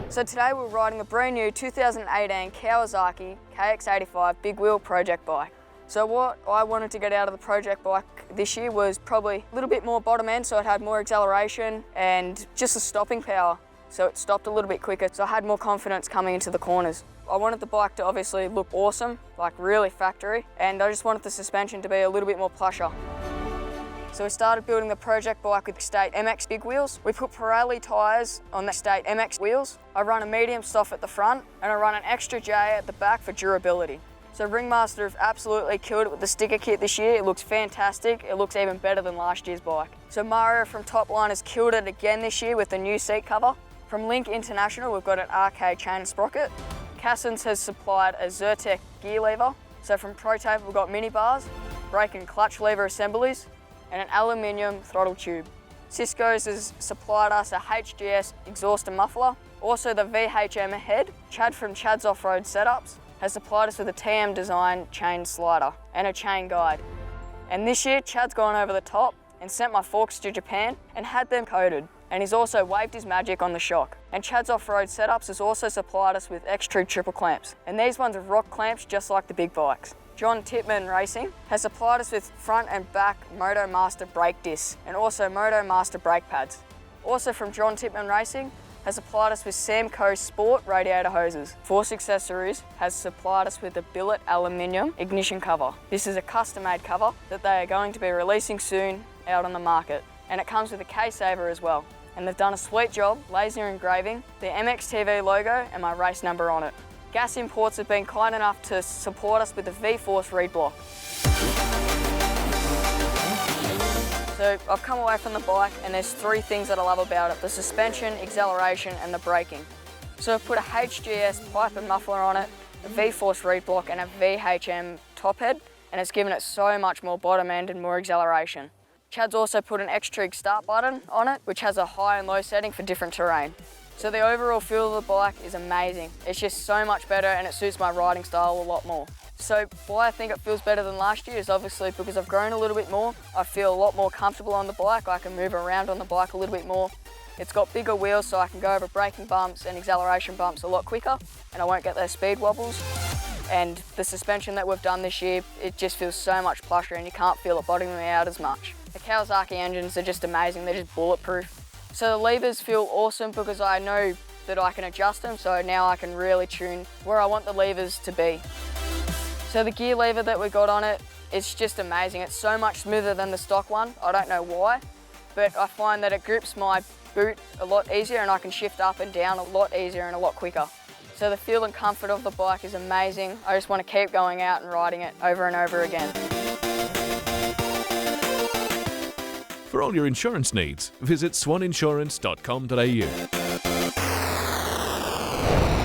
So today we're riding the brand new 2018 Kawasaki KX85 big wheel project bike. So what I wanted to get out of the project bike this year was probably a little bit more bottom end, so it had more acceleration and just the stopping power. So it stopped a little bit quicker, so I had more confidence coming into the corners. I wanted the bike to obviously look awesome, like really factory, and I just wanted the suspension to be a little bit more plusher. So we started building the project bike with State MX big wheels. We put Pirelli tyres on the State MX wheels. I run a medium soft at the front and I run an extra J at the back for durability. So Ringmaster have absolutely killed it with the sticker kit this year. It looks fantastic. It looks even better than last year's bike. So Mario from Topline has killed it again this year with the new seat cover. From Link International, we've got an arcade chain and sprocket. Cassins has supplied a Zyrtec gear lever. So from Protape, we've got mini bars, brake and clutch lever assemblies, and an aluminium throttle tube. Cisco's has supplied us a Hgs Exhaust and Muffler. Also the VHM head. Chad from Chad's Off-Road Setups has supplied us with a TM design chain slider and a chain guide. And this year, Chad's gone over the top and sent my forks to Japan and had them coated. And he's also waved his magic on the shock. And Chad's Off-Road Setups has also supplied us with X-True triple clamps. And these ones are rock clamps just like the big bikes. John Tipman Racing has supplied us with front and back Moto Master brake discs and also Moto Master brake pads. Also from John Tipman Racing has supplied us with Samco Sport radiator hoses. Force Accessories has supplied us with the Billet Aluminium ignition cover. This is a custom-made cover that they are going to be releasing soon out on the market. And it comes with a case saver as well. And they've done a sweet job laser engraving the MXTV logo and my race number on it. Gas Imports have been kind enough to support us with the V-Force reed block. So I've come away from the bike and there's three things that I love about it: the suspension, acceleration and the braking. So I've put a HGS pipe and muffler on it, a V-Force reed block and a VHM top head, and it's given it so much more bottom end and more acceleration. Chad's also put an X-True start button on it, which has a high and low setting for different terrain. So the overall feel of the bike is amazing. It's just so much better and it suits my riding style a lot more. So why I think it feels better than last year is obviously because I've grown a little bit more. I feel a lot more comfortable on the bike. I can move around on the bike a little bit more. It's got bigger wheels so I can go over braking bumps and acceleration bumps a lot quicker and I won't get those speed wobbles. And the suspension that we've done this year, it just feels so much plusher and you can't feel it bottoming me out as much. The Kawasaki engines are just amazing. They're just bulletproof. So the levers feel awesome because I know that I can adjust them, so now I can really tune where I want the levers to be. So the gear lever that we got on it, it's just amazing. It's so much smoother than the stock one. I don't know why, but I find that it grips my boot a lot easier and I can shift up and down a lot easier and a lot quicker. So the feel and comfort of the bike is amazing. I just want to keep going out and riding it over and over again. For all your insurance needs, visit swaninsurance.com.au.